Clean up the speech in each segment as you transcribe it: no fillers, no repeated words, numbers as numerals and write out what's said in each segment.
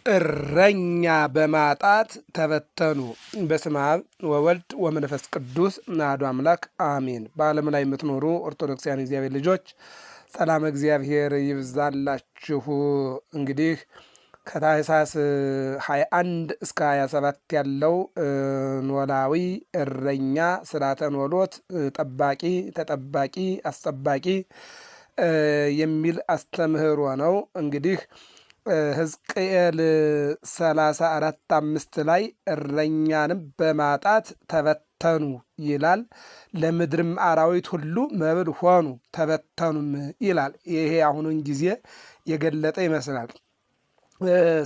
እረኛ በማጣት ተበተኑ። በስመ አብ ወወልድ ወመንፈስ ቅዱስ አሐዱ አምላክ አሜን። በዓለም ላይ የምትኖሩ ኦርቶዶክሳውያን እግዚአብሔር ልጆች ሰላም እግዚአብሔር ይብዛላችሁ። እንግዲህ ከታኅሳስ 21 እስከ 27 ያለው ኖላዊ እረኛ ስርዓተ ኖሎት ጠባቂ፣ ተጠባቂ፣ አስጠባቂ የሚል አስተምህሮ ነው። እንግዲህ ሕዝቅኤል 34:5 ላይ እረኛንም በማጣት ተበተኑ ይላል። ለምድርም አራዊት ሁሉ መብል ሆኑ ተበተኑም ይላል። ይሄ አሁኑን ጊዜ የገለጠ ይመስላል።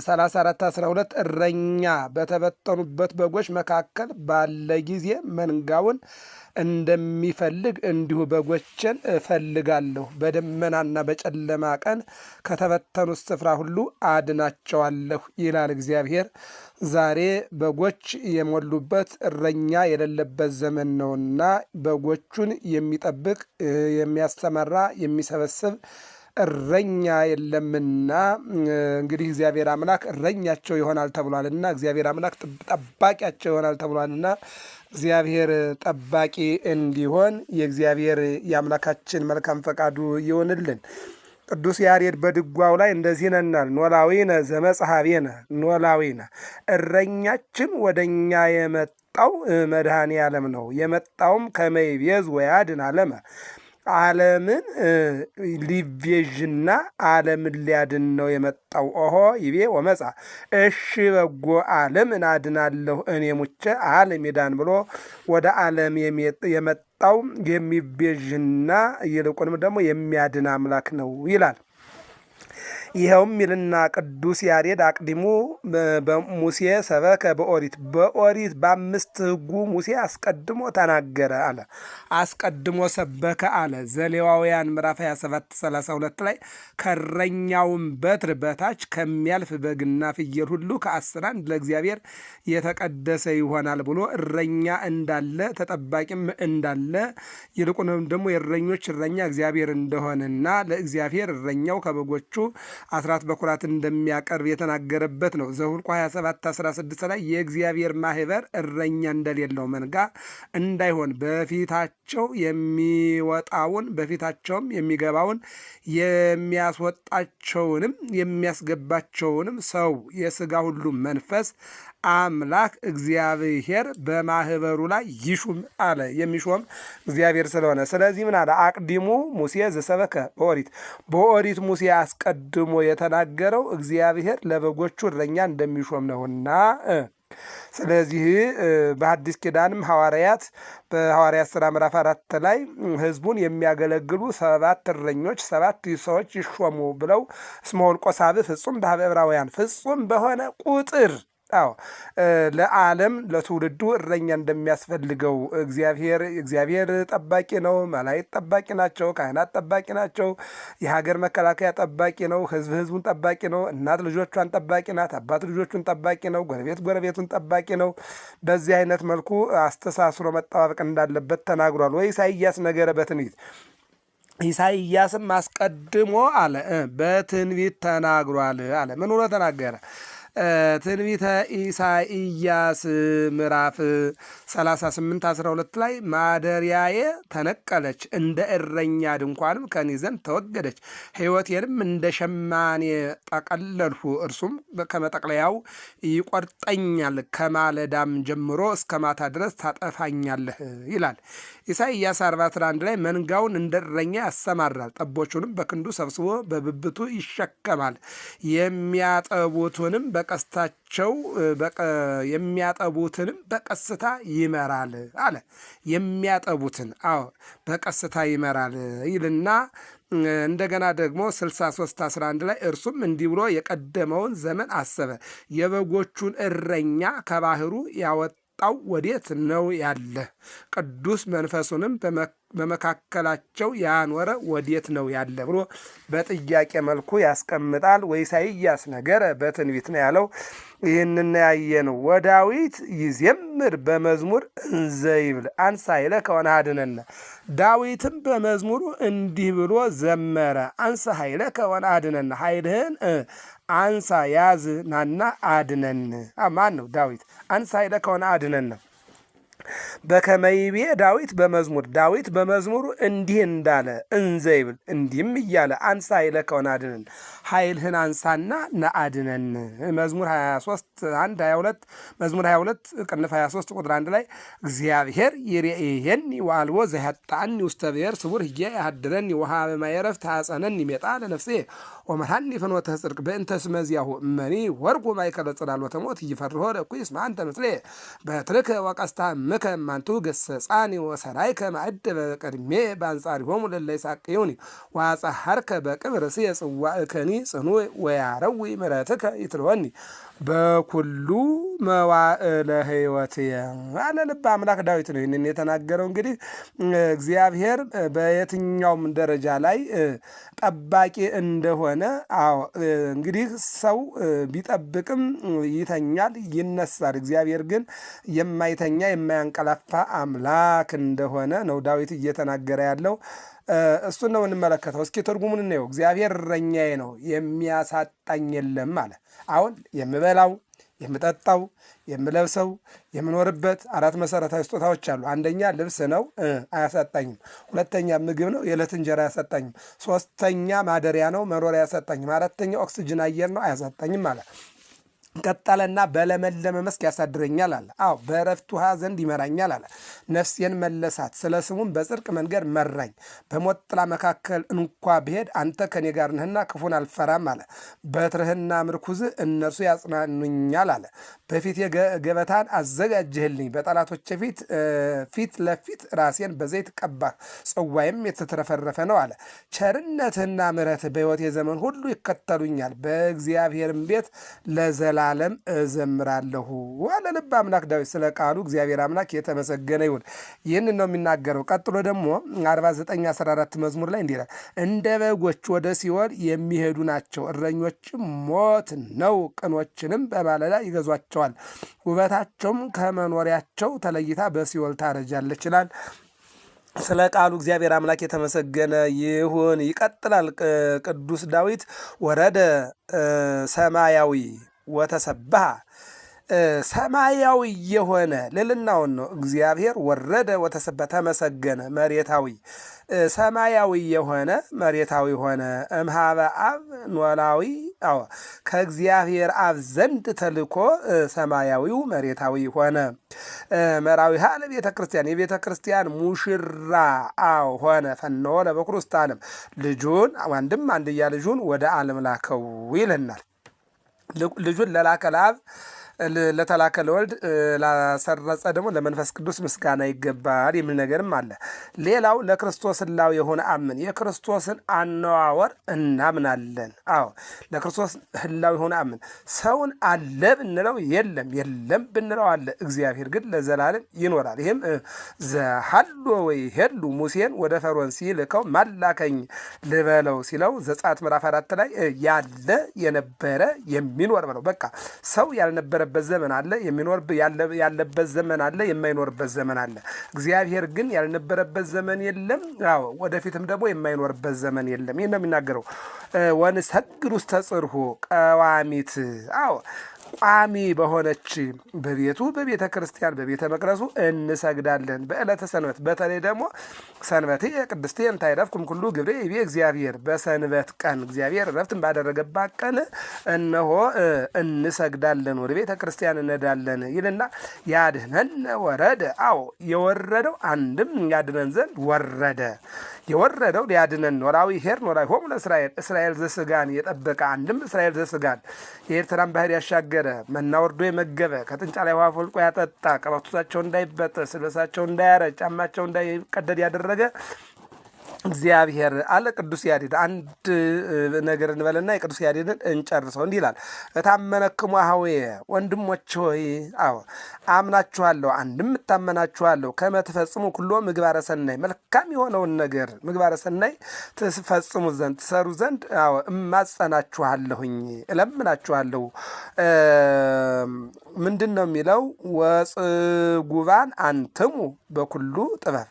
34:12 እረኛ በተበተኑበት በጎች መካከል ባለ ጊዜ መንጋውን እንደሚፈልግ እንዲሁ በጎችን እፈልጋለሁ፣ በደመናና በጨለማ ቀን ከተበተኑት ስፍራ ሁሉ አድናቸዋለሁ ይላል እግዚአብሔር። ዛሬ በጎች የሞሉበት እረኛ የሌለበት ዘመን ነውና በጎቹን የሚጠብቅ የሚያስተመራ የሚሰበስብ እረኛ የለምና እንግዲህ እግዚአብሔር አምላክ እረኛቸው ይሆናል ተብሏልና እግዚአብሔር አምላክ ጠባቂያቸው ይሆናል ተብሏልና እግዚአብሔር ጠባቂ እንዲሆን የእግዚአብሔር የአምላካችን መልካም ፈቃዱ ይሆንልን። ቅዱስ ያሬድ በድጓው ላይ እንደዚህ ይለናል። ኖላዊነ ዘመጽሐቤነ ኖላዊነ እረኛችን ወደኛ የመጣው መድኃኔ ዓለም ነው። የመጣውም ከመይቤዝ ወያድን ዓለመ ዓለምን ሊቤዥና ዓለምን ሊያድን ነው የመጣው። ኦሆ ይቤ ወመጻ እሺ በጎ ዓለም እናድናለሁ እኔ ሙቼ ዓለም ይዳን ብሎ ወደ ዓለም የመጣው የሚቤዥና ይልቁንም ደግሞ የሚያድን አምላክ ነው ይላል። ይኸውም ይልና ቅዱስ ያሬድ አቅዲሙ በሙሴ ሰበከ በኦሪት በኦሪት በአምስት ሕጉ ሙሴ አስቀድሞ ተናገረ አለ። አስቀድሞ ሰበከ አለ። ዘሌዋውያን ምዕራፍ 27:32 ላይ ከእረኛውም በትር በታች ከሚያልፍ በግና ፍየል ሁሉ ከ10 ለእግዚአብሔር የተቀደሰ ይሆናል ብሎ እረኛ እንዳለ ተጠባቂም እንዳለ ይልቁንም ደግሞ የእረኞች እረኛ እግዚአብሔር እንደሆነና ለእግዚአብሔር እረኛው ከበጎቹ አስራት በኩራት እንደሚያቀርብ የተናገረበት ነው። ዘኍልቍ 27:16 ላይ የእግዚአብሔር ማህበር እረኛ እንደሌለው መንጋ እንዳይሆን በፊታቸው የሚወጣውን በፊታቸውም የሚገባውን የሚያስወጣቸውንም የሚያስገባቸውንም ሰው የሥጋ ሁሉ መንፈስ አምላክ እግዚአብሔር በማህበሩ ላይ ይሹም አለ። የሚሾም እግዚአብሔር ስለሆነ ስለዚህ ምን አለ? አቅዲሙ ሙሴ ዘሰበከ በኦሪት በኦሪት ሙሴ አስቀድሞ የተናገረው እግዚአብሔር ለበጎቹ እረኛ እንደሚሾም ነውና ስለዚህ በሐዲስ ኪዳንም ሐዋርያት በሐዋርያት ሥራ ምዕራፍ 4 ላይ ሕዝቡን የሚያገለግሉ 7 እረኞች 7 ሰዎች ይሾሙ ብለው እስመ ወልቆ ሳብዕ ፍጹም በኀበ ዕብራውያን ፍጹም በሆነ ቁጥር ለዓለም ለትውልዱ እረኛ እንደሚያስፈልገው እግዚአብሔር ጠባቂ ነው። መላእክት ጠባቂ ናቸው። ካህናት ጠባቂ ናቸው። የሀገር መከላከያ ጠባቂ ነው። ሕዝቡን ጠባቂ ነው። እናት ልጆቿን ጠባቂ ናት። አባት ልጆቹን ጠባቂ ነው። ጎረቤቱን ጠባቂ ነው። በዚህ አይነት መልኩ አስተሳስሮ መጠባበቅ እንዳለበት ተናግሯል። ወይ ኢሳይያስ ነገረ በትንቢት ኢሳይያስም አስቀድሞ አለ በትንቢት ተናግሯል አለ። ምን ብሎ ተናገረ? ትንቢተ ኢሳይያስ ምዕራፍ 38:12 ላይ ማደሪያዬ ተነቀለች፣ እንደ እረኛ ድንኳንም ከኔ ዘንድ ተወገደች፣ ሕይወቴንም እንደ ሸማኔ ጠቀለልሁ፣ እርሱም ከመጠቅለያው ይቆርጠኛል፣ ከማለዳም ጀምሮ እስከ ማታ ድረስ ታጠፋኛለህ ይላል። ኢሳይያስ 40:1 ላይ መንጋውን እንደ እረኛ ያሰማራል፣ ጠቦቹንም በክንዱ ሰብስቦ በብብቱ ይሸከማል፣ የሚያጠቡትንም የሚያጠቡትንም በቀስታ ይመራል አለ። የሚያጠቡትን በቀስታ ይመራል ይልና እንደገና ደግሞ 63:11 ላይ እርሱም እንዲህ ብሎ የቀደመውን ዘመን አሰበ፣ የበጎቹን እረኛ ከባህሩ ያወጣው ወዴት ነው ያለ? ቅዱስ መንፈሱንም በመካከላቸው ያኖረ ወዴት ነው ያለ ብሎ በጥያቄ መልኩ ያስቀምጣል። ወኢሳይያስ ነገረ በትንቢት ነው ያለው። ይህንን ያየ ነው። ወዳዊት ይዜምር በመዝሙር እንዘ ይብል አንሳ ኃይለከ ወነአድኅነነ። ዳዊትም በመዝሙሩ እንዲህ ብሎ ዘመረ፣ አንሳ ኃይለከ ወነአድኅነነ፣ ኃይልህን አንሳ ያዝ ናና አድነን። ማን ነው? ዳዊት። አንሳ ኃይለ ከሆነ አድነን ነው። በከመይቤ ዳዊት በመዝሙሩ እንዲህ እንዳለ እንዘ ይብል እንዲህም እያለ አንሳ ኃይለ ከሆነ አድነን፣ ኃይልህን አንሳና ነአድነን። መዝሙር 23 1 22 መዝሙር 22 ቅንፍ 23 ቁጥር 1 ላይ እግዚአብሔር ይሬኤየኒ ወአልቦ ዘያጣኒ ውስተ ብሔር ስቡር ህየ ያሃድረኒ ወሃበ ማየረፍት ታጸነኒ ሜጣ ለነፍሴ ወመድኃኒ ፍኖተ ጽድቅ በእንተ ስመ ዚአሁ እመኒ ወርቁ ማእከለ ጽላሎተ ሞት ይፈርሆ ለእኩይ እስመ አንተ ምስሌ በትርከ ወቀስታ ምከ እማንቱ ገሰጻኒ ወሰራይከ ማዕደ በቅድሜ በአንጻሪሆሙ ለእለ ይሣቅዩኒ ወአጸሐርከ በቅብር ርእስየ ጽዋዕከኒ ጽኑ ወያረዊ ምሕረትከ ይትልወኒ በኩሉ መዋዕለ ሕይወትየ አለ ልበ አምላክ ዳዊት ነው ይህንን የተናገረው። እንግዲህ እግዚአብሔር በየትኛውም ደረጃ ላይ ጠባቂ እንደሆነ እንግዲህ ሰው ቢጠብቅም ይተኛል፣ ይነሳል። እግዚአብሔር ግን የማይተኛ የማያንቀላፋ አምላክ እንደሆነ ነው ዳዊት እየተናገረ ያለው። እሱን ነው እንመለከተው። እስኪ ትርጉሙን እንየው። እግዚአብሔር እረኛዬ ነው የሚያሳጣኝ የለም አለ። አሁን የምበላው፣ የምጠጣው፣ የምለብሰው፣ የምኖርበት 4 መሰረታዊ ስጦታዎች አሉ። አንደኛ ልብስ ነው፣ አያሳጣኝም። ሁለተኛ ምግብ ነው፣ የዕለት እንጀራ አያሳጣኝም። ሶስተኛ ማደሪያ ነው፣ መኖሪያ አያሳጣኝም። አራተኛ ኦክስጅን አየር ነው፣ አያሳጣኝም አለ። ቀጠለና በለመለመ መስክ ያሳድረኛል አለ። በዕረፍት ውሃ ዘንድ ይመራኛል አለ። ነፍሴን መለሳት፣ ስለ ስሙም በጽድቅ መንገድ መራኝ። በሞት ጥላ መካከል እንኳ ብሄድ አንተ ከኔ ጋር ነህና ክፉን አልፈራም አለ። በትርህና ምርኩዝህ እነርሱ ያጽናኑኛል አለ። በፊት ገበታን አዘጋጅህልኝ፣ በጠላቶቼ ፊት ለፊት ራሴን በዘይት ቀባህ፣ ጽዋዬም የተትረፈረፈ ነው አለ። ቸርነትህና ምሕረትህ በሕይወቴ ዘመን ሁሉ ይከተሉኛል፣ በእግዚአብሔርም ቤት ለዘላለም እዘምራለሁ አለ ልበ አምላክ ዳዊት። ስለ ቃሉ እግዚአብሔር አምላክ የተመሰገነ ይሁን። ይህንን ነው የሚናገረው። ቀጥሎ ደግሞ 49:14 መዝሙር ላይ እንዲህ ይላል፣ እንደ በጎች ወደ ሲኦል የሚሄዱ ናቸው፣ እረኞችም ሞት ነው፣ ቅኖችንም በማለዳ ይገዟቸዋል፣ ውበታቸውም ከመኖሪያቸው ተለይታ በሲኦል ታረጃለች ይላል። ስለ ቃሉ እግዚአብሔር አምላክ የተመሰገነ ይሁን። ይቀጥላል ቅዱስ ዳዊት ወረደ ሰማያዊ ወተሰብሐ፣ ሰማያዊ የሆነ ልልናውን ነው። እግዚአብሔር ወረደ ወተሰብሐ፣ ተመሰገነ። መሬታዊ ሰማያዊ የሆነ መሬታዊ ሆነ። እምኀበ አብ ኖላዊ፣ ከእግዚአብሔር አብ ዘንድ ተልኮ ሰማያዊው መሬታዊ ሆነ። መራዊሃ ለቤተ ክርስቲያን፣ የቤተ ክርስቲያን ሙሽራ ሆነ። ፈነወ ለበኵር ውስተ ዓለም፣ ልጁን አንድም አንድያ ልጁን ወደ ዓለም ላከው ይለናል። ልጁን ለላከ ለአብ ለተላከ ለወልድ ላሰረጸ ደግሞ ለመንፈስ ቅዱስ ምስጋና ይገባል የሚል ነገርም አለ። ሌላው ለክርስቶስ ሕላዌ የሆነ አምን፣ የክርስቶስን አነዋወር እናምናለን። ለክርስቶስ ሕላዌ የሆነ አምን። ሰውን አለ ብንለው የለም፣ የለም ብንለው አለ። እግዚአብሔር ግን ለዘላለም ይኖራል። ይህም ዘሐሎ ወይ ሄሉ ሙሴን ወደ ፈርዖን ሲልከው ማላከኝ ልበለው ሲለው ዘጸአት ምዕራፍ 4 ላይ ያለ የነበረ የሚኖር ብለው። በቃ ሰው ያልነበረ ዘመን አለ፣ የሚኖር ያለበት ዘመን አለ፣ የማይኖርበት ዘመን አለ። እግዚአብሔር ግን ያልነበረበት ዘመን የለም፣ ወደፊትም ደግሞ የማይኖርበት ዘመን የለም። ይህ ነው የሚናገረው። ወንሰግድ ውስተ ጽርሑ ቀዋሚት፣ ቋሚ በሆነች በቤቱ በቤተ ክርስቲያን በቤተ መቅደሱ እንሰግዳለን። በዕለተ ሰንበት፣ በተለይ ደግሞ ሰንበቴ ቅድስቴ እንተ አይረፍኩም ኩሉ ግብሬ ይቤ እግዚአብሔር፣ በሰንበት ቀን እግዚአብሔር ረፍትን ባደረገባት ቀን እነሆ እንሰግዳለን፣ ወደ ቤተ ክርስቲያን እንሄዳለን ይልና ያድኅነነ ወረደ። የወረደው አንድም ያድነን ዘንድ ወረደ። የወረደው ሊያድነን ኖላዊ ኄር ኖላዊሆሙ ለእስራኤል፣ እስራኤል ዘሥጋን የጠበቀ አንድም እስራኤል ዘሥጋን የኤርትራን ባህር ያሻገረ መና ወርዶ የመገበ ከጥንጫ ላይ ውሃ ፈልቆ ያጠጣ ቀበቶቻቸው እንዳይበጠስ ልብሳቸው እንዳያረጅ ጫማቸው እንዳይቀደድ ያደረገ እግዚአብሔር አለ። ቅዱስ ያሬድ አንድ ነገር እንበልና የቅዱስ ያሬድን እንጨርሰው። እንዲህ ይላል፣ እታመነክሙ አኀዌየ፣ ወንድሞች ሆይ አምናችኋለሁ፣ አንድም እታመናችኋለሁ። ከመ ትፈጽሙ ኩሎ ምግባረ ሰናይ፣ መልካም የሆነውን ነገር ምግባረ ሰናይ ትፈጽሙ ዘንድ ትሰሩ ዘንድ እማጸናችኋለሁኝ፣ እለምናችኋለሁ። ምንድን ነው የሚለው? ወጽጉባን አንትሙ በኩሉ ጥበብ፣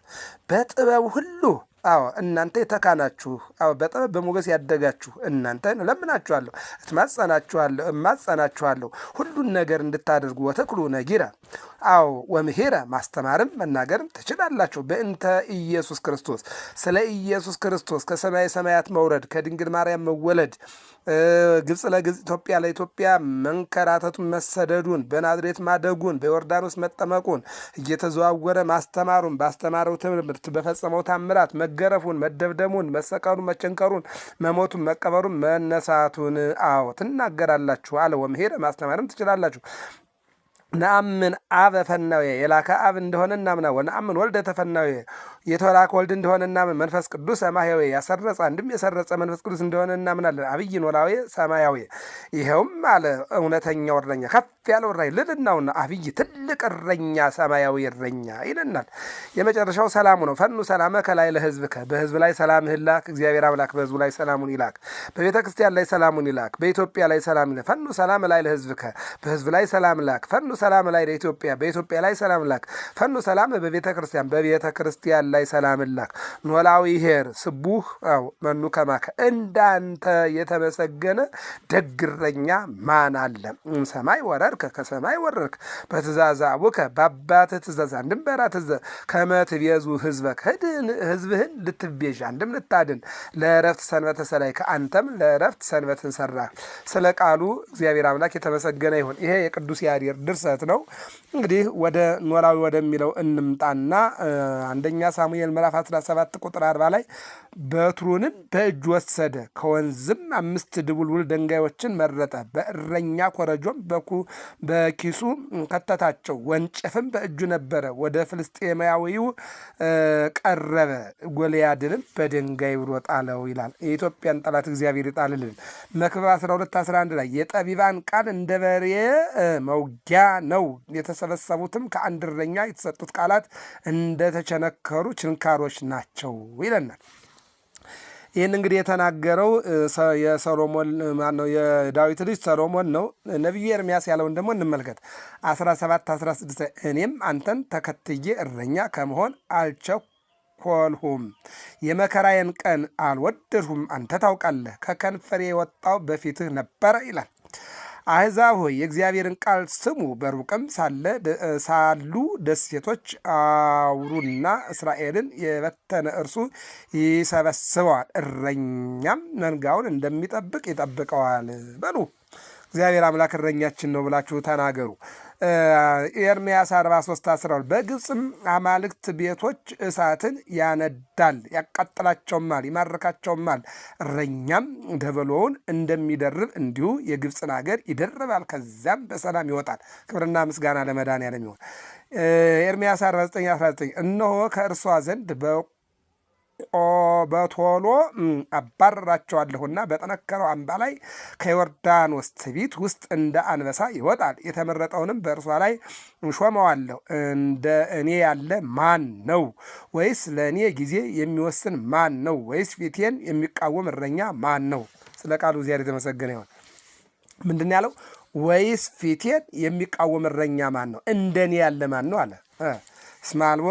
በጥበብ ሁሉ አዎ እናንተ የተካናችሁ፣ አዎ በጥበብ በሞገስ ያደጋችሁ እናንተን እለምናችኋለሁ፣ እማጸናችኋለሁ ሁሉን ነገር እንድታደርጉ ወተክሉ ነጊራ፣ አዎ ወምሄረ ማስተማርም መናገርም ትችላላችሁ። በእንተ ኢየሱስ ክርስቶስ፣ ስለ ኢየሱስ ክርስቶስ ከሰማይ ሰማያት መውረድ፣ ከድንግል ማርያም መወለድ፣ ግብፅ ለግብፅ ኢትዮጵያ ለኢትዮጵያ መንከራተቱን መሰደዱን፣ በናዝሬት ማደጉን፣ በዮርዳኖስ መጠመቁን፣ እየተዘዋወረ ማስተማሩን፣ ባስተማረው ትምህርት በፈጸመው ታምራት መገረፉን፣ መደብደሙን፣ መሰቀሉን፣ መቸንከሩን፣ መሞቱን፣ መቀበሩን፣ መነሳቱን አዎ ትናገራላችሁ አለ። ወምሄረ ማስተማርም ትችላላችሁ። ነአምን አበ ፈናዌ የላከ አብ እንደሆነ እናምና፣ ወነአምን ወልደ ተፈናዌ የተላከ ወልድ እንደሆነ እናምን፣ መንፈስ ቅዱስ ሰማያዊ ያሰረጸ አንድም የሰረጸ መንፈስ ቅዱስ እንደሆነ እናምናለን። አብይ ኖላዊ ሰማያዊ ይኸውም አለ እውነተኛው እረኛ ከፍ ያለው እረኛ ልልናውና አብይ ትልቅ እረኛ ሰማያዊ እረኛ ይለናል። የመጨረሻው ሰላሙ ነው። ፈኑ ሰላመ ከላይ ለሕዝብከ በሕዝብ ላይ ሰላምህን ላክ። እግዚአብሔር አምላክ በሕዝቡ ላይ ሰላሙን ይላክ። በቤተ ክርስቲያን ላይ ሰላሙን ይላክ። በኢትዮጵያ ላይ ሰላም ይላክ። ፈኑ ሰላም ላይ ለሕዝብከ በሕዝብ ላይ ሰላም ላክ። ፈኑ ሰላም ላይ ለኢትዮጵያ በኢትዮጵያ ላይ ሰላም ላክ። ፈኑ ሰላም በቤተ ክርስቲያን በቤተ ክርስቲያን ላይ ሰላም ላክ። ኖላዊ ኄር ስቡህ መኑ ከማከ እንዳንተ የተመሰገነ ደግ እረኛ ማን አለ? ሰማይ ወረድከ ከሰማይ ወረድክ በትእዛዝ አቡከ በአባትህ ትእዛዝ አንድም በራት ትእዛዝ ከመ ትቤዙ ሕዝበከ ሕዝብህን ልትቤዥ አንድም ልታድን ለዕረፍት ሰንበተ ሰላይከ አንተም ለዕረፍት ሰንበትን ሰራ። ስለ ቃሉ እግዚአብሔር አምላክ የተመሰገነ ይሁን። ይሄ የቅዱስ ያሬድ ድርሰት ነው። እንግዲህ ወደ ኖላዊ ወደሚለው እንምጣና አንደኛ ሳሙኤል ምዕራፍ 17 ቁጥር 40 ላይ በትሩንም በእጁ ወሰደ፣ ከወንዝም 5 ድቡልቡል ድንጋዮችን መረጠ፣ በእረኛ ኮረጆም በኪሱ ከተታቸው፣ ወንጭፍም በእጁ ነበረ፣ ወደ ፍልስጤማዊው ቀረበ፣ ጎልያድንም በድንጋይ ብሎ ጣለው ይላል። የኢትዮጵያን ጠላት እግዚአብሔር ይጣልልን። መክብብ 12:11 ላይ የጠቢባን ቃል እንደ በሬ መውጊያ ነው፣ የተሰበሰቡትም ከአንድ እረኛ የተሰጡት ቃላት እንደተቸነከሩ ችንካሮች ናቸው ይለናል። ይህን እንግዲህ የተናገረው የሰሎሞን ማነው? የዳዊት ልጅ ሰሎሞን ነው። ነቢዩ ኤርምያስ ያለውን ደግሞ እንመልከት። 17:16 እኔም አንተን ተከትዬ እረኛ ከመሆን አልቸኮልሁም፣ የመከራዬን ቀን አልወደድሁም፣ አንተ ታውቃለህ፣ ከከንፈሬ የወጣው በፊትህ ነበረ ይላል። አሕዛብ ሆይ የእግዚአብሔርን ቃል ስሙ፣ በሩቅም ሳሉ ደሴቶች አውሩና እስራኤልን የበተነ እርሱ ይሰበስበዋል፣ እረኛም መንጋውን እንደሚጠብቅ ይጠብቀዋል በሉ። እግዚአብሔር አምላክ እረኛችን ነው ብላችሁ ተናገሩ። ኤርምያስ 43:12 በግብፅም አማልክት ቤቶች እሳትን ያነዳል፣ ያቃጥላቸውማል፣ ይማርካቸውማል። እረኛም ደበሎውን እንደሚደርብ እንዲሁ የግብፅን ሀገር ይደርባል፣ ከዚያም በሰላም ይወጣል። ክብርና ምስጋና ለመድኃኔዓለም ይሁን። ኤርምያስ 49:19 እነሆ ከእርሷ ዘንድ በቶሎ አባረራቸዋለሁና በጠነከረው አምባ ላይ ከዮርዳኖስ ትቢት ውስጥ እንደ አንበሳ ይወጣል። የተመረጠውንም በእርሷ ላይ ሾመዋለሁ። እንደ እኔ ያለ ማን ነው? ወይስ ለእኔ ጊዜ የሚወስን ማን ነው? ወይስ ፊቴን የሚቃወም እረኛ ማን ነው? ስለ ቃሉ እግዚአብሔር የተመሰገነ ይሆን። ምንድን ያለው? ወይስ ፊቴን የሚቃወም እረኛ ማን ነው? እንደኔ ያለ ማን ነው አለ። ስማልቦ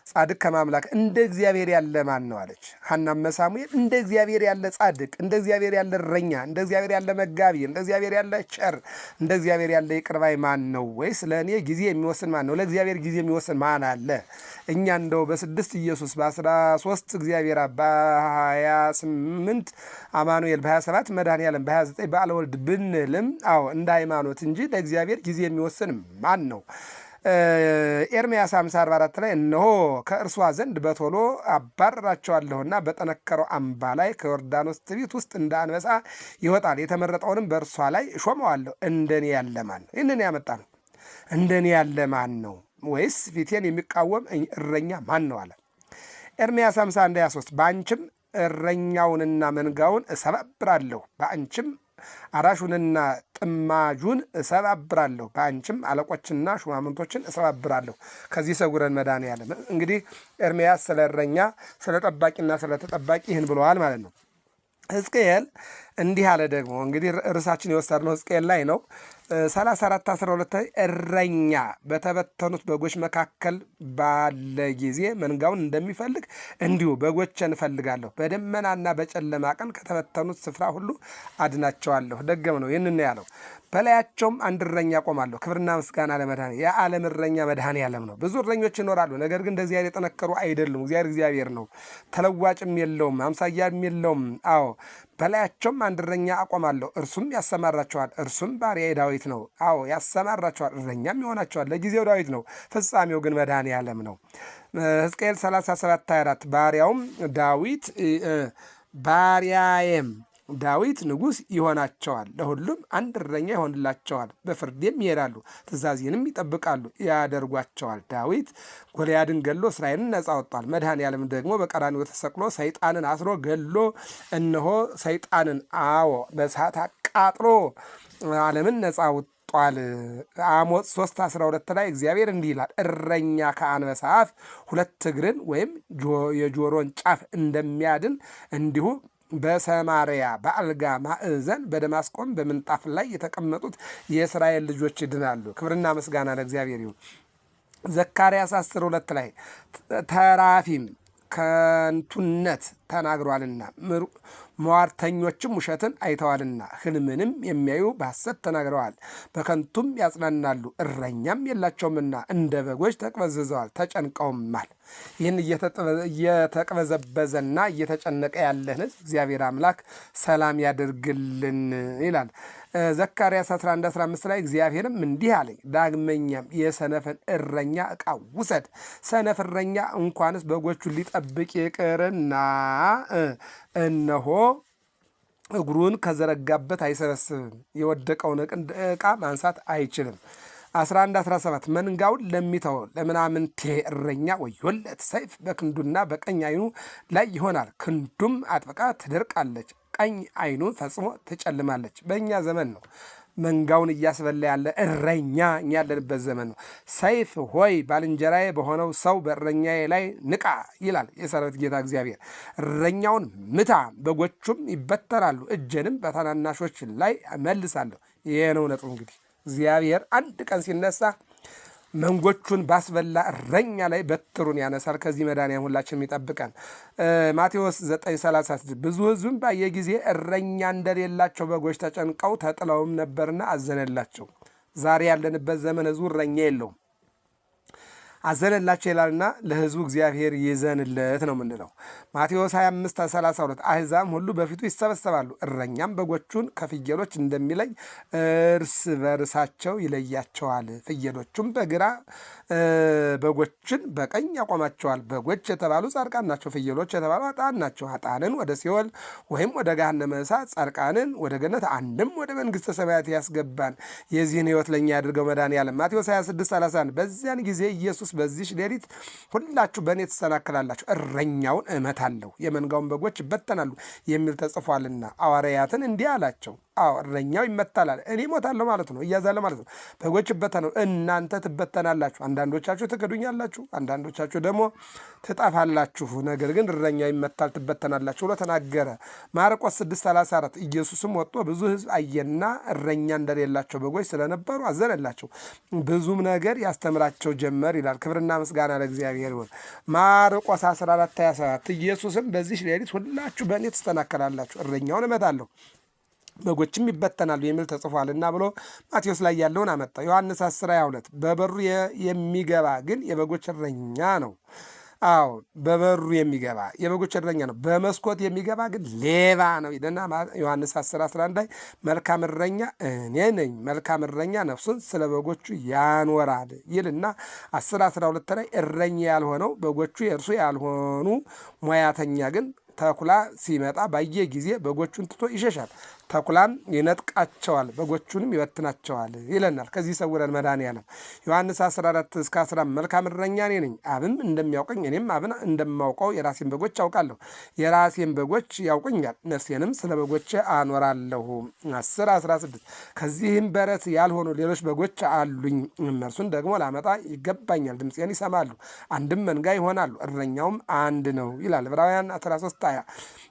ጻድቅ ከማምላክ እንደ እግዚአብሔር ያለ ማን ነው አለች ሐናም ሳሙኤል። እንደ እግዚአብሔር ያለ ጻድቅ፣ እንደ እግዚአብሔር ያለ እረኛ፣ እንደ እግዚአብሔር ያለ መጋቢ፣ እንደ እግዚአብሔር ያለ ቸር፣ እንደ እግዚአብሔር ያለ ይቅር ባይ ማን ነው? ወይስ ለእኔ ጊዜ የሚወስን ማን ነው? ለእግዚአብሔር ጊዜ የሚወስን ማን አለ? እኛ እንደው በ6 ኢየሱስ፣ በ13 እግዚአብሔር በ28 አማኑኤል፣ በ27 መድኃኔዓለም፣ በ29 በዓለ ወልድ ብንልም እንደ ሃይማኖት እንጂ ለእግዚአብሔር ጊዜ የሚወስን ማን ነው? ኤርምያስ 50:44 ላይ እነሆ ከእርሷ ዘንድ በቶሎ አባረራቸዋለሁና በጠነከረው አምባ ላይ ከዮርዳኖስ ትቢት ውስጥ እንደ አንበሳ ይወጣል። የተመረጠውንም በእርሷ ላይ እሾመዋለሁ። እንደኔ ያለ ማን ነው? ይህንን ያመጣ ነው። እንደኔ ያለ ማን ነው? ወይስ ፊቴን የሚቃወም እረኛ ማን ነው አለ። ኤርምያስ 51:23 በአንቺም እረኛውንና መንጋውን እሰባብራለሁ፣ በአንቺም አራሹንና ጥማጁን እሰባብራለሁ፣ በአንቺም አለቆችንና ሹማምንቶችን እሰባብራለሁ። ከዚህ ሰጉረን መድኃኔዓለም። እንግዲህ ኤርምያስ ስለ እረኛ፣ ስለ ጠባቂና ስለ ተጠባቂ ይህን ብለዋል ማለት ነው። ሕዝቅኤል እንዲህ አለ ደግሞ እንግዲህ ርዕሳችን የወሰድነው ሕዝቅኤል ላይ ነው። 34:12 እረኛ በተበተኑት በጎች መካከል ባለ ጊዜ መንጋውን እንደሚፈልግ እንዲሁ በጎችን እፈልጋለሁ፣ በደመናና በጨለማ ቀን ከተበተኑት ስፍራ ሁሉ አድናቸዋለሁ። ደገም ነው ይህንን ያለው። በላያቸውም አንድ እረኛ ቆማለሁ። ክብርና ምስጋና ለመድኃኔ የዓለም እረኛ መድኃኔ ዓለም ነው። ብዙ እረኞች ይኖራሉ፣ ነገር ግን እንደዚህ አይነት የጠነከሩ አይደሉም። እግዚአብሔር ነው፣ ተለዋጭም የለውም፣ አምሳያም የለውም። አዎ በላያቸውም አንድ እረኛ አቆማለሁ፣ እርሱም ያሰማራቸዋል። እርሱም ባሪያዬ ዳዊት ነው። አዎ ያሰማራቸዋል፣ እረኛም ይሆናቸዋል። ለጊዜው ዳዊት ነው፣ ፍጻሜው ግን መድኃኔ ዓለም ነው። ሕዝቅኤል 37:24 ባሪያውም ዳዊት ባሪያዬም ዳዊት ንጉሥ ይሆናቸዋል፣ ለሁሉም አንድ እረኛ ይሆንላቸዋል። በፍርዴም ይሄዳሉ፣ ትእዛዜንም ይጠብቃሉ፣ ያደርጓቸዋል። ዳዊት ጎልያድን ገሎ እስራኤልን ነጻ ወጥቷል። መድኃኔ ዓለም ደግሞ በቀራንዮ ተሰቅሎ ሰይጣንን አስሮ ገሎ እነሆ ሰይጣንን በእሳት አቃጥሎ ዓለምን ነጻ ወጥቷል። አሞጽ 3:12 ላይ እግዚአብሔር እንዲህ ይላል፣ እረኛ ከአንበሳ አፍ ሁለት እግርን ወይም የጆሮን ጫፍ እንደሚያድን እንዲሁ በሰማርያ በአልጋ ማዕዘን በደማስቆም በምንጣፍ ላይ የተቀመጡት የእስራኤል ልጆች ይድናሉ። ክብርና ምስጋና ለእግዚአብሔር ይሁን። ዘካርያስ 10:2 ላይ ተራፊም ከንቱነት ተናግሯልና ሟርተኞችም ውሸትን አይተዋልና ሕልምንም የሚያዩ በሐሰት ተናግረዋል፣ በከንቱም ያጽናናሉ፣ እረኛም የላቸውምና እንደ በጎች ተቅበዝብዘዋል ተጨንቀውማል። ይህን እየተቅበዘበዘና እየተጨነቀ ያለን ሕዝብ እግዚአብሔር አምላክ ሰላም ያደርግልን ይላል። ዘካርያስ 11:15 ላይ እግዚአብሔርም እንዲህ አለኝ፣ ዳግመኛም የሰነፍን እረኛ ዕቃ ውሰድ። ሰነፍ እረኛ እንኳንስ በጎቹን ሊጠብቅ ይቅርና እነሆ እግሩን ከዘረጋበት አይሰበስብም፣ የወደቀውን ዕቃ ማንሳት አይችልም። 11:17 መንጋውን ለሚተው ለምናምንቴ እረኛ ወዮለት፣ ሰይፍ በክንዱና በቀኝ ዓይኑ ላይ ይሆናል፣ ክንዱም አጥብቃ ትደርቃለች፣ ቀኝ ዓይኑን ፈጽሞ ትጨልማለች። በእኛ ዘመን ነው መንጋውን እያስበላ ያለ እረኛ እኛ ያለንበት ዘመን ነው። ሰይፍ ሆይ ባልንጀራዬ በሆነው ሰው በእረኛዬ ላይ ንቃ ይላል የሰራዊት ጌታ እግዚአብሔር። እረኛውን ምታ፣ በጎቹም ይበተናሉ፣ እጄንም በታናናሾች ላይ እመልሳለሁ። ይሄ ነው ነጥቡ። እንግዲህ እግዚአብሔር አንድ ቀን ሲነሳ መንጎቹን ባስበላ እረኛ ላይ በትሩን ያነሳል። ከዚህ መድኃኒዓለም ሁላችንም ይጠብቀን። ማቴዎስ 9:36 ብዙ ሕዝብም ባየ ጊዜ እረኛ እንደሌላቸው በጎች ተጨንቀው ተጥለውም ነበርና አዘነላቸው። ዛሬ ያለንበት ዘመን ሕዝቡ እረኛ የለውም፣ አዘነላቸው ይላልና ለሕዝቡ እግዚአብሔር ይዘንለት ነው የምንለው። ማቴዎስ 25:32 አሕዛብ ሁሉ በፊቱ ይሰበሰባሉ፣ እረኛም በጎቹን ከፍየሎች እንደሚለይ እርስ በርሳቸው ይለያቸዋል። ፍየሎቹም በግራ በጎችን በቀኝ ያቆማቸዋል። በጎች የተባሉ ጻድቃን ናቸው፣ ፍየሎች የተባሉ ኃጥአን ናቸው። ኃጥአንን ወደ ሲኦል ወይም ወደ ገሃነመ እሳት፣ ጻድቃንን ወደ ገነት አንድም ወደ መንግሥተ ሰማያት ያስገባን የዚህን ሕይወት ለእኛ ያድርገው መድኃኒዓለም። ማቴዎስ 26:31 በዚያን ጊዜ ኢየሱስ በዚህ ሌሊት ሁላችሁ በእኔ ትሰናክላላችሁ፣ እረኛውን እመታለሁ፣ የመንጋውን በጎች ይበተናሉ የሚል ተጽፏልና። ሐዋርያትን እንዲህ አላቸው፣ እረኛው ይመታላል፣ እኔ እሞታለሁ ማለት ነው፣ እያዛለሁ ማለት ነው። በጎች ይበተናሉ፣ እናንተ ትበተናላችሁ፣ አንዳንዶቻችሁ ትክዱኛላችሁ፣ አንዳንዶቻችሁ ደግሞ ትጠፋላችሁ፣ ነገር ግን እረኛው ይመታል፣ ትበተናላችሁ ብሎ ተናገረ። ማርቆስ 6:34 ኢየሱስም ወጥቶ ብዙ ሕዝብ አየና እረኛ እንደሌላቸው በጎች ስለነበሩ አዘነላቸው፣ ብዙም ነገር ያስተምራቸው ጀመር ይላል። ክብርና ምስጋና ለእግዚአብሔር ይሁን። ማርቆስ 14:27 ኢየሱስም በዚህ ሌሊት ሁላችሁ በእኔ ትሰናከላላችሁ፣ እረኛውን እመታለሁ በጎችም ይበተናሉ የሚል ተጽፏልና ብሎ ማቴዎስ ላይ ያለውን አመጣ። ዮሐንስ 10:22 በበሩ የሚገባ ግን የበጎች እረኛ ነው። በበሩ የሚገባ የበጎች እረኛ ነው፣ በመስኮት የሚገባ ግን ሌባ ነው ይልና ዮሐንስ 10:11 ላይ መልካም እረኛ እኔ ነኝ፣ መልካም እረኛ ነፍሱን ስለ በጎቹ ያኖራል ይልና 10:12 ላይ እረኛ ያልሆነው በጎቹ የእርሱ ያልሆኑ ሙያተኛ ግን ተኩላ ሲመጣ ባየ ጊዜ በጎቹን ትቶ ይሸሻል፣ ተኩላም ይነጥቃቸዋል፣ በጎቹንም ይበትናቸዋል ይለናል። ከዚህ ሰውረን መድኃኒዓለም። ዮሐንስ 14-15 መልካም እረኛ እኔ ነኝ፣ አብም እንደሚያውቀኝ እኔም አብን እንደማውቀው የራሴን በጎች አውቃለሁ፣ የራሴን በጎች ያውቁኛል፣ ነፍሴንም ስለ በጎቼ አኖራለሁ። 10-16 ከዚህም በረት ያልሆኑ ሌሎች በጎች አሉኝ፣ እነርሱን ደግሞ ላመጣ ይገባኛል፣ ድምፄን ይሰማሉ፣ አንድም መንጋ ይሆናሉ፣ እረኛውም አንድ ነው ይላል። ዕብራውያን 13:20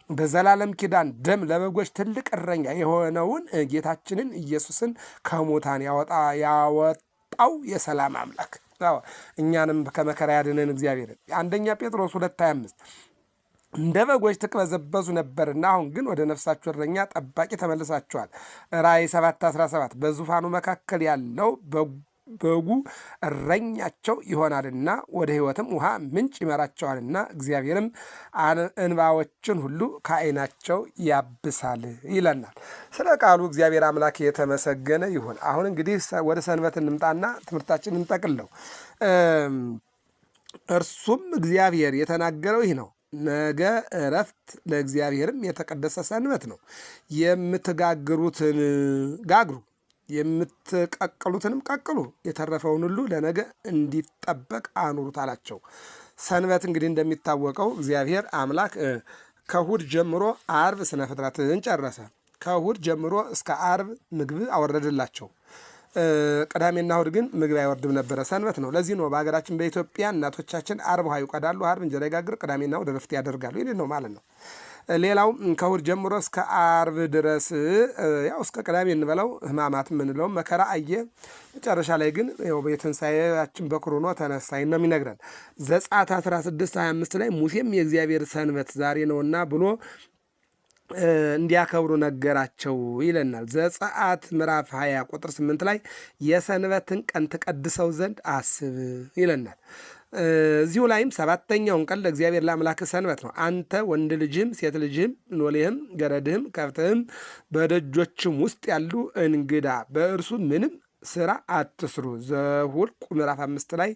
በዘላለም ኪዳን ደም ለበጎች ትልቅ እረኛ የሆነውን ጌታችንን ኢየሱስን ከሙታን ያወጣው የሰላም አምላክ እኛንም ከመከራ ያድነን እግዚአብሔር። አንደኛ ጴጥሮስ 2:25 እንደ በጎች ትቅበዘበዙ ነበርና አሁን ግን ወደ ነፍሳችሁ እረኛ ጠባቂ ተመልሳችኋል። ራእይ 7:17 በዙፋኑ መካከል ያለው በጉ እረኛቸው ይሆናልና ወደ ሕይወትም ውሃ ምንጭ ይመራቸዋልና እግዚአብሔርም እንባዎችን ሁሉ ከዓይናቸው ያብሳል ይለናል። ስለ ቃሉ እግዚአብሔር አምላክ የተመሰገነ ይሁን። አሁን እንግዲህ ወደ ሰንበት እንምጣና ትምህርታችን እንጠቅለው። እርሱም እግዚአብሔር የተናገረው ይህ ነው። ነገ እረፍት ለእግዚአብሔርም የተቀደሰ ሰንበት ነው። የምትጋግሩትን ጋግሩ፣ የምትቀቅሉትንም ቀቅሉ፣ የተረፈውን ሁሉ ለነገ እንዲጠበቅ አኑሩት አላቸው። ሰንበት እንግዲህ እንደሚታወቀው እግዚአብሔር አምላክ ከእሑድ ጀምሮ ዓርብ ስነ ፍጥረትን ጨረሰ። ከእሑድ ጀምሮ እስከ ዓርብ ምግብ አወረደላቸው። ቅዳሜና እሑድ ግን ምግብ አይወርድም ነበረ፣ ሰንበት ነው። ለዚህ ነው በሀገራችን በኢትዮጵያ እናቶቻችን ዓርብ ውሃ ይቀዳሉ፣ ዓርብ እንጀራ ይጋግር፣ ቅዳሜና እሑድ እረፍት ያደርጋሉ። ይህ ነው ማለት ነው። ሌላው ከእሑድ ጀምሮ እስከ ዓርብ ድረስ ያው እስከ ቅዳሜ እንበለው ሕማማት የምንለው መከራ አየ። መጨረሻ ላይ ግን የትንሣኤያችን በኩር ሆኖ ተነሳ ነው የሚነግረን። ዘጸአት 16:25 ላይ ሙሴም የእግዚአብሔር ሰንበት ዛሬ ነውና ብሎ እንዲያከብሩ ነገራቸው ይለናል። ዘጸአት ምዕራፍ 20 ቁጥር 8 ላይ የሰንበትን ቀን ትቀድሰው ዘንድ አስብ ይለናል። እዚሁ ላይም ሰባተኛውን ቀን ለእግዚአብሔር ለአምላክ ሰንበት ነው። አንተ ወንድ ልጅህም ሴት ልጅህም ሎሌህም ገረድህም ከብትህም በደጆችም ውስጥ ያሉ እንግዳ በእርሱ ምንም ስራ አትስሩ። ዘኍልቍ ምዕራፍ 5 ላይ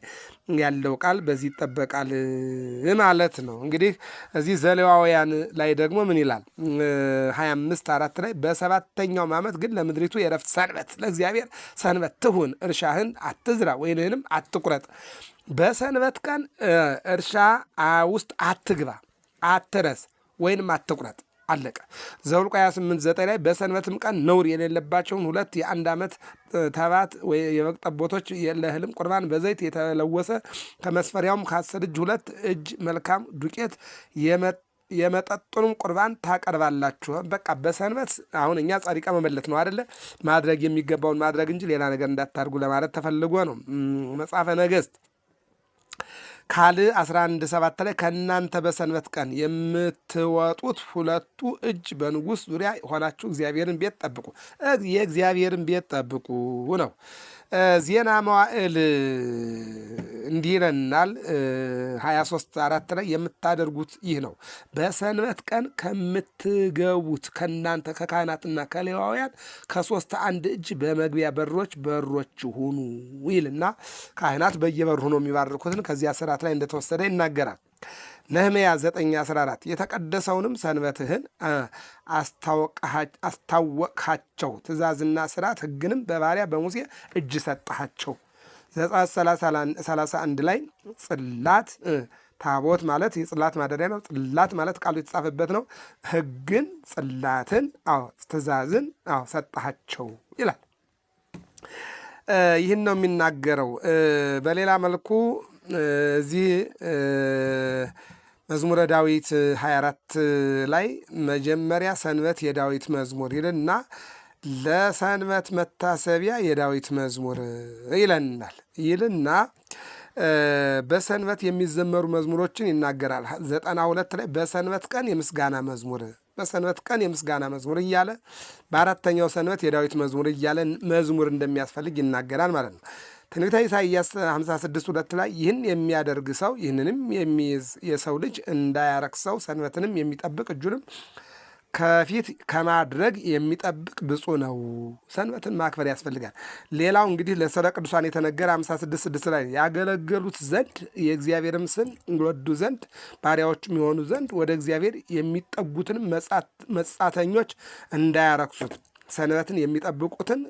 ያለው ቃል በዚህ ይጠበቃል ማለት ነው። እንግዲህ እዚህ ዘሌዋውያን ላይ ደግሞ ምን ይላል? 25:4 ላይ በሰባተኛው ዓመት ግን ለምድሪቱ የዕረፍት ሰንበት ለእግዚአብሔር ሰንበት ትሁን፣ እርሻህን አትዝራ፣ ወይንህንም አትቁረጥ። በሰንበት ቀን እርሻ ውስጥ አትግባ፣ አትረስ፣ ወይንም አትቁረጥ። አለቀ። ዘኍልቍ 28:9 ላይ በሰንበትም ቀን ነውር የሌለባቸውን 2 የአንድ ዓመት ተባት የበግ ጠቦቶች ለእህልም ቁርባን በዘይት የተለወሰ ከመስፈሪያውም ከ10 እጅ 2 እጅ መልካም ዱቄት የመጠጡንም ቁርባን ታቀርባላችሁ። በቃ በሰንበት አሁን እኛ ጻድቃ መመለት ነው አይደለ? ማድረግ የሚገባውን ማድረግ እንጂ ሌላ ነገር እንዳታርጉ ለማለት ተፈልጎ ነው። መጽሐፈ ነገሥት ካልዕ 11:7 ላይ ከእናንተ በሰንበት ቀን የምትወጡት 2 እጅ በንጉሥ ዙሪያ ሆናችሁ እግዚአብሔርን ቤት ጠብቁ፣ የእግዚአብሔርን ቤት ጠብቁ ነው። ዜና መዋዕል እንዲህ ይለናል 23:4 ላይ የምታደርጉት ይህ ነው፣ በሰንበት ቀን ከምትገቡት ከእናንተ ከካህናትና ከሌዋውያን ከ3 1 እጅ በመግቢያ በሮች ሁኑ ይልና ካህናት በየበሩ ነው የሚባርኩትን ከዚያ ስርዓት ላይ እንደተወሰደ ይናገራል። ነህምያ 9:14 የተቀደሰውንም ሰንበትህን አስታወቅሃቸው፣ ትእዛዝና ስርዓት ሕግንም በባሪያ በሙሴ እጅ ሰጠሃቸው። ዘጸአት 31 ላይ ጽላት ታቦት ማለት የጽላት ማደሪያ ነው። ጽላት ማለት ቃሉ የተጻፈበት ነው። ሕግን ጽላትን ትእዛዝን ሰጠሃቸው ይላል። ይህን ነው የሚናገረው። በሌላ መልኩ እዚህ መዝሙረ ዳዊት 24 ላይ መጀመሪያ ሰንበት የዳዊት መዝሙር ይልና ለሰንበት መታሰቢያ የዳዊት መዝሙር ይለናል ይልና በሰንበት የሚዘመሩ መዝሙሮችን ይናገራል። 92 ላይ በሰንበት ቀን የምስጋና መዝሙር በሰንበት ቀን የምስጋና መዝሙር እያለ በአራተኛው ሰንበት የዳዊት መዝሙር እያለ መዝሙር እንደሚያስፈልግ ይናገራል ማለት ነው። ትንቢተ ኢሳይያስ 56:2 ላይ ይህን የሚያደርግ ሰው ይህንንም የሚይዝ የሰው ልጅ እንዳያረክሰው ሰንበትንም የሚጠብቅ እጁንም ከፊት ከማድረግ የሚጠብቅ ብፁዕ ነው። ሰንበትን ማክበር ያስፈልጋል። ሌላው እንግዲህ ለሰረ ቅዱሳን የተነገረ 56:6 ላይ ያገለገሉት ዘንድ የእግዚአብሔርም ስም ይወዱ ዘንድ ባሪያዎችም የሆኑ ዘንድ ወደ እግዚአብሔር የሚጠጉትንም መጻተኞች እንዳያረክሱት ሰንበትን የሚጠብቁትን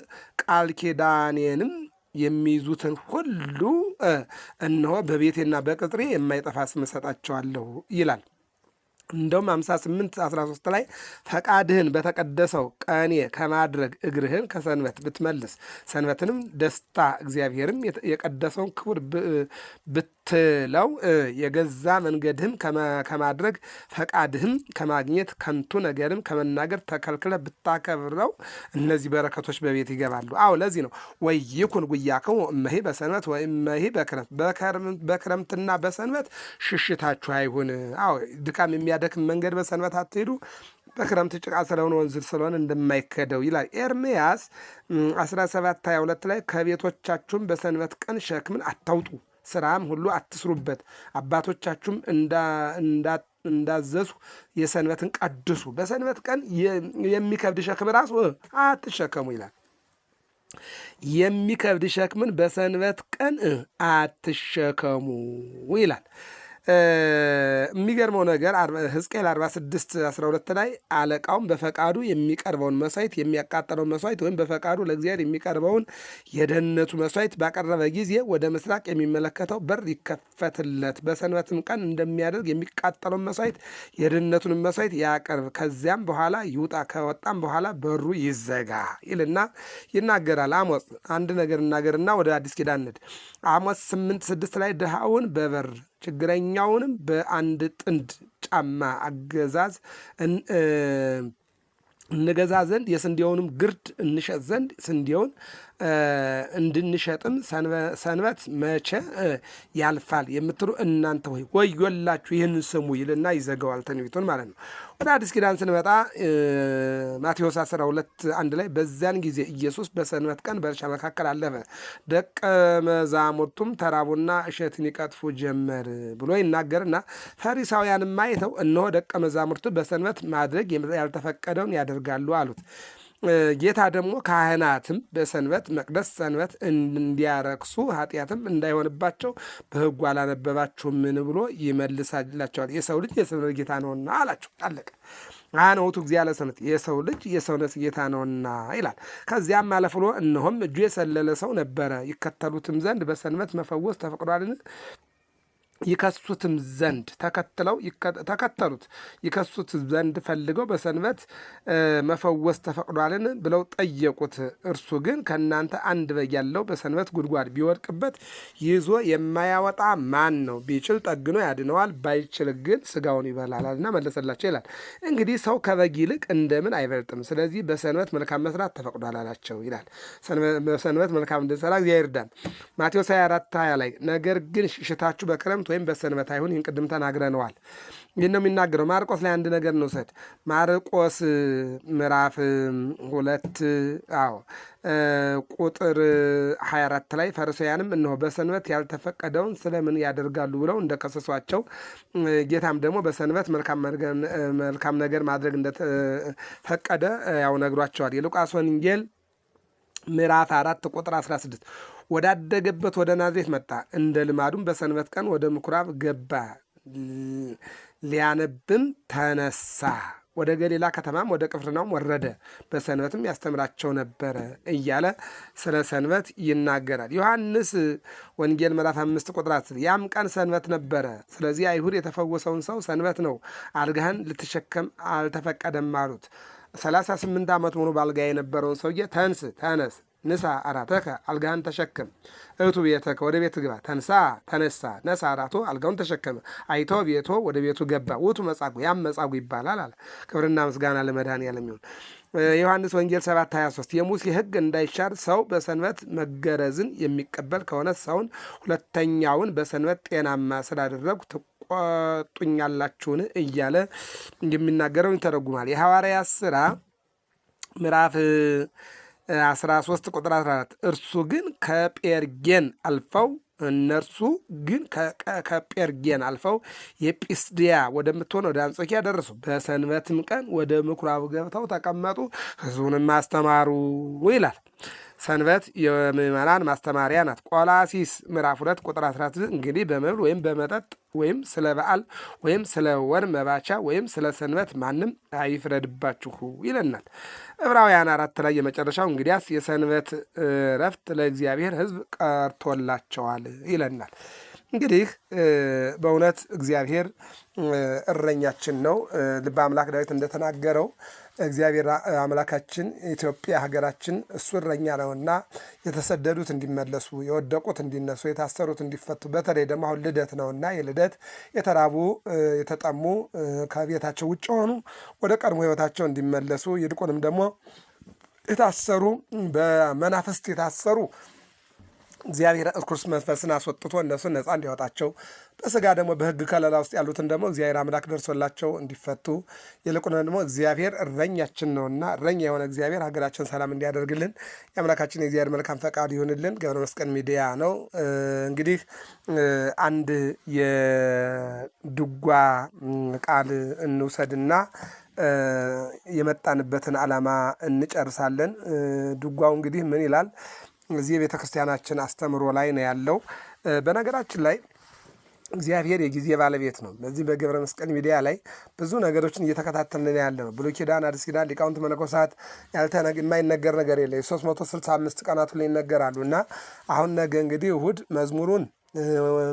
ቃል ኪዳኔንም የሚይዙትን ሁሉ እነሆ በቤቴና በቅጥሬ የማይጠፋ ስም እሰጣቸዋለሁ ይላል። እንደውም 58:13 ላይ ፈቃድህን በተቀደሰው ቀኔ ከማድረግ እግርህን ከሰንበት ብትመልስ ሰንበትንም ደስታ እግዚአብሔርም የቀደሰውን ክቡር ብትለው የገዛ መንገድህም ከማድረግ ፈቃድህም ከማግኘት ከንቱ ነገርም ከመናገር ተከልክለ ብታከብረው እነዚህ በረከቶች በቤት ይገባሉ። አዎ ለዚህ ነው ወይኩን ጉያክሙ እመሂ በሰንበት ወእመሂ በክረምት፣ በክረምትና በሰንበት ሽሽታችሁ አይሁን። አዎ ድካም የሚያደክም መንገድ በሰንበት አትሄዱ፣ በክረምት ጭቃ ስለሆነ ወንዝ ስለሆነ እንደማይከደው ይላል። ኤርምያስ 17:22 ላይ ከቤቶቻችሁም በሰንበት ቀን ሸክምን አታውጡ፣ ስራም ሁሉ አትስሩበት፣ አባቶቻችሁም እንዳዘዙ የሰንበትን ቀድሱ። በሰንበት ቀን የሚከብድ ሸክም ራሱ አትሸከሙ ይላል። የሚከብድ ሸክምን በሰንበት ቀን አትሸከሙ ይላል። የሚገርመው ነገር ሕዝቅኤል 46:12 ላይ አለቃውም በፈቃዱ የሚቀርበውን መስዋዕት የሚያቃጠለውን መስዋዕት ወይም በፈቃዱ ለእግዚአብሔር የሚቀርበውን የደህንነቱ መስዋዕት ባቀረበ ጊዜ ወደ ምስራቅ የሚመለከተው በር ይከፈትለት፣ በሰንበትም ቀን እንደሚያደርግ የሚቃጠለውን መስዋዕት የደህንነቱን መስዋዕት ያቀርብ፣ ከዚያም በኋላ ይውጣ፣ ከወጣም በኋላ በሩ ይዘጋ ይልና ይናገራል። አሞጽ አንድ ነገር እናገርና ወደ አዲስ ኪዳን እንሂድ። አሞጽ 8:6 ላይ ድሃውን በበር ችግረኛውንም በአንድ ጥንድ ጫማ አገዛዝ እንገዛ ዘንድ የስንዴውንም ግርድ እንሸጥ ዘንድ ስንዴውን እንድንሸጥም ሰንበት መቼ ያልፋል የምትሉ እናንተ ሆይ ወዮላችሁ፣ ይህንን ስሙ ይልና ይዘጋዋል ትንቢቱን ማለት ነው። ወደ አዲስ ኪዳን ስንመጣ ማቴዎስ 12:1 ላይ በዚያን ጊዜ ኢየሱስ በሰንበት ቀን በእርሻ መካከል አለፈ፣ ደቀ መዛሙርቱም ተራቡና እሸትን ይቀጥፉ ጀመር ብሎ ይናገርና ፈሪሳውያንም አይተው እነሆ ደቀ መዛሙርቱ በሰንበት ማድረግ ያልተፈቀደውን ያደርጋሉ አሉት። ጌታ ደግሞ ካህናትም በሰንበት መቅደስ ሰንበት እንዲያረክሱ ኃጢአትም እንዳይሆንባቸው በሕጉ አላነበባችሁምን ብሎ ይመልሳላቸዋል። የሰው ልጅ የሰንበት ጌታ ነውና አላቸው። አለቀ። አነ ውእቱ እግዚአ ለሰንበት፣ የሰው ልጅ የሰንበት ጌታ ነውና ይላል። ከዚያም አለፍ ብሎ እነሆም እጁ የሰለለ ሰው ነበረ፣ ይከተሉትም ዘንድ በሰንበት መፈወስ ተፈቅዷልን? ይከሱትም ዘንድ ተከተሉት። ይከሱት ዘንድ ፈልገው በሰንበት መፈወስ ተፈቅዷልን ብለው ጠየቁት። እርሱ ግን ከእናንተ አንድ በግ ያለው በሰንበት ጉድጓድ ቢወድቅበት ይዞ የማያወጣ ማን ነው? ቢችል ጠግኖ ያድነዋል፣ ባይችል ግን ስጋውን ይበላልና መለሰላቸው ይላል። እንግዲህ ሰው ከበግ ይልቅ እንደምን አይበልጥም? ስለዚህ በሰንበት መልካም መስራት ተፈቅዷል አላቸው ይላል። በሰንበት መልካም እንድንሰራ እግዚአብሔር ይርዳን። ማቴዎስ 24:20 ላይ ነገር ግን ሽሽታችሁ በክረምት ወይም በሰንበት አይሁን፣ ይህን ቅድም ተናግረነዋል። ይህን ነው የሚናገረው። ማርቆስ ላይ አንድ ነገር እንውሰድ። ማርቆስ ምዕራፍ 2 ቁጥር 24 ላይ ፈሪሳውያንም እነሆ በሰንበት ያልተፈቀደውን ስለምን ያደርጋሉ ብለው እንደከሰሷቸው ጌታም ደግሞ በሰንበት መልካም ነገር ማድረግ እንደተፈቀደ ያው ነግሯቸዋል። የሉቃስ ወንጌል ምዕራፍ 4 ቁጥር 16 ወዳደገበት ወደ ናዝሬት መጣ፣ እንደ ልማዱም በሰንበት ቀን ወደ ምኩራብ ገባ፣ ሊያነብም ተነሳ፣ ወደ ገሊላ ከተማም ወደ ቅፍርናሆም ወረደ፣ በሰንበትም ያስተምራቸው ነበረ እያለ ስለ ሰንበት ይናገራል። ዮሐንስ ወንጌል ምዕራፍ 5 ቁጥር 10 ያም ቀን ሰንበት ነበረ፣ ስለዚህ አይሁድ የተፈወሰውን ሰው ሰንበት ነው፣ አልጋህን ልትሸከም አልተፈቀደም አሉት። 38 ዓመት ሙሉ ባልጋ የነበረውን ሰውዬ ተነስ ንሳ አራተከ አልጋህን ተሸክም፣ እቱ ቤተከ ወደ ቤት ግባ፣ ተነሳ ነሳ አራቶ አልጋውን ተሸከመ፣ አይቶ ቤቶ ወደ ቤቱ ገባ፣ ውቱ መጻጉዕ ያም መጻጉዕ ይባላል አለ። ክብርና ምስጋና ለመድኃኔዓለም ይሁን። ዮሐንስ ወንጌል 7:23 የሙሴ ሕግ እንዳይሻር ሰው በሰንበት መገረዝን የሚቀበል ከሆነ ሰውን ሁለተኛውን በሰንበት ጤናማ ስላደረጉ ትቆጡኛላችሁን እያለ የሚናገረውን ይተረጉማል። የሐዋርያት ሥራ ምዕራፍ 13 ቁጥር 14 እነርሱ ግን ከጴርጌን አልፈው የጲስድያ ወደምትሆን ወደ አንጾኪያ ደረሱ። በሰንበትም ቀን ወደ ምኩራቡ ገብተው ተቀመጡ፣ ሕዝቡንም አስተማሩ ይላል። ሰንበት የምዕመናን ማስተማሪያ ናት። ቆላሲስ ምዕራፍ 2 ቁጥር 16 እንግዲህ በመብል ወይም በመጠጥ ወይም ስለ በዓል ወይም ስለ ወር መባቻ ወይም ስለ ሰንበት ማንም አይፍረድባችሁ ይለናል። ዕብራውያን 4 ላይ የመጨረሻው እንግዲያስ የሰንበት ረፍት ለእግዚአብሔር ሕዝብ ቀርቶላቸዋል ይለናል። እንግዲህ በእውነት እግዚአብሔር እረኛችን ነው። ልበ አምላክ ዳዊት እንደተናገረው እግዚአብሔር አምላካችን ኢትዮጵያ ሀገራችን እሱ እረኛ ነውና የተሰደዱት እንዲመለሱ፣ የወደቁት እንዲነሱ፣ የታሰሩት እንዲፈቱ፣ በተለይ ደግሞ አሁን ልደት ነውና የልደት የተራቡ የተጠሙ ከቤታቸው ውጭ ሆኑ ወደ ቀድሞ ሕይወታቸው እንዲመለሱ፣ ይልቁንም ደግሞ የታሰሩ በመናፍስት የታሰሩ እግዚአብሔር እርኩስ መንፈስን አስወጥቶ እነሱን ነፃ እንዲያወጣቸው በስጋ ደግሞ በሕግ ከለላ ውስጥ ያሉትን ደግሞ እግዚአብሔር አምላክ ደርሶላቸው እንዲፈቱ ይልቁን ደግሞ እግዚአብሔር እረኛችን ነውና እረኛ የሆነ እግዚአብሔር ሀገራችን ሰላም እንዲያደርግልን የአምላካችን የእግዚአብሔር መልካም ፈቃድ ይሆንልን። ገብረ መስቀል ሚዲያ ነው። እንግዲህ አንድ የድጓ ቃል እንውሰድና የመጣንበትን ዓላማ እንጨርሳለን። ድጓው እንግዲህ ምን ይላል? እዚህ የቤተ ክርስቲያናችን አስተምሮ ላይ ነው ያለው። በነገራችን ላይ እግዚአብሔር የጊዜ ባለቤት ነው። በዚህ በገብረ መስቀል ሚዲያ ላይ ብዙ ነገሮችን እየተከታተልን ያለ ነው። ብሉይ ኪዳን፣ አዲስ ኪዳን፣ ሊቃውንት መነኮሳት የማይነገር ነገር የለ። 365 ቀናቱ ላይ ይነገራሉ እና አሁን ነገ እንግዲህ እሁድ መዝሙሩን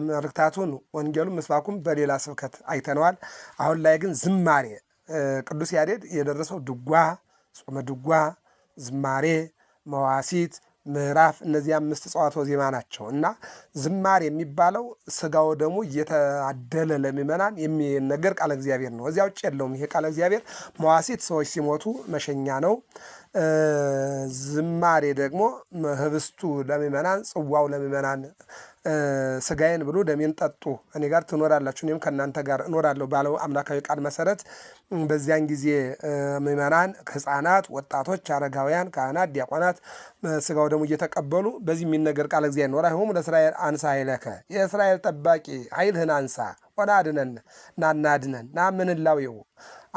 መልእክታቱን ወንጌሉን ምስባኩም በሌላ ስብከት አይተነዋል። አሁን ላይ ግን ዝማሬ ቅዱስ ያሬድ የደረሰው ድጓ፣ ጾመ ድጓ፣ ዝማሬ፣ መዋሲት ምዕራፍ እነዚህ 5 ጸዋትወ ዜማ ናቸው እና ዝማሬ የሚባለው ስጋው ደግሞ እየተአደለ ለምእመናን የሚነገር ቃለ እግዚአብሔር ነው። እዚያ ውጭ የለውም ይሄ ቃለ እግዚአብሔር። መዋሲት ሰዎች ሲሞቱ መሸኛ ነው። ዝማሬ ደግሞ ህብስቱ ለምእመናን፣ ጽዋው ለምእመናን ስጋዬን ብሉ ደሜን ጠጡ እኔ ጋር ትኖራላችሁ እኔም ከእናንተ ጋር እኖራለሁ ባለው አምላካዊ ቃል መሰረት በዚያን ጊዜ ምእመናን፣ ሕፃናት፣ ወጣቶች፣ አረጋውያን፣ ካህናት፣ ዲያቆናት ስጋው ደግሞ እየተቀበሉ በዚህ የሚነገር ቃል እግዚአብሔር ኖራ ይሁም ለእስራኤል አንሳ ኃይለከ የእስራኤል ጠባቂ ኃይልህን አንሳ ወናድነን ናናድነን ናምንላዊው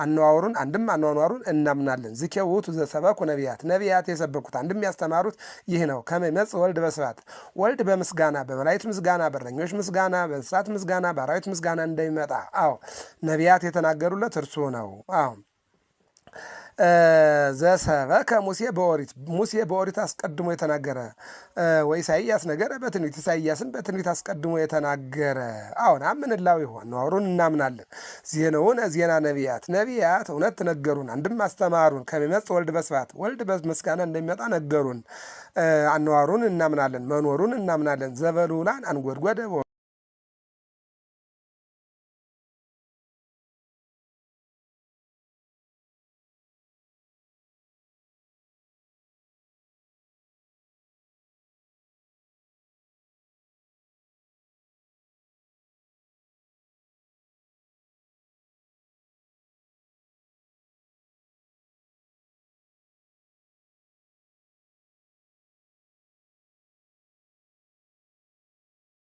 አነዋወሩን አንድም አኗኗሩን እናምናለን። ዝኬው ውእቱ ዘሰበኩ ነቢያት ነቢያት የሰበኩት አንድም ያስተማሩት ይህ ነው። ከመ ይመጽእ ወልድ በስብሐት ወልድ በምስጋና በመላእክት ምስጋና በእረኞች ምስጋና በእንስሳት ምስጋና በአራዊት ምስጋና እንደሚመጣ አዎ ነቢያት የተናገሩለት እርሱ ነው። አዎ ዘሰበከ ሙሴ በኦሪት ሙሴ በኦሪት አስቀድሞ የተናገረ ወኢሳይያስ ነገረ በትንቢት ኢሳይያስን በትንቢት አስቀድሞ የተናገረ አሁን አምንላው ይሆን ኖሩን እናምናለን። ዜናውን ዜና ነቢያት ነቢያት እውነት ነገሩን አንድም አስተማሩን። ከሚመጽእ ወልድ በስብሐት ወልድ በምስጋና እንደሚመጣ ነገሩን። አነዋሩን እናምናለን፣ መኖሩን እናምናለን። ዘበሉላን አንጎድጎደ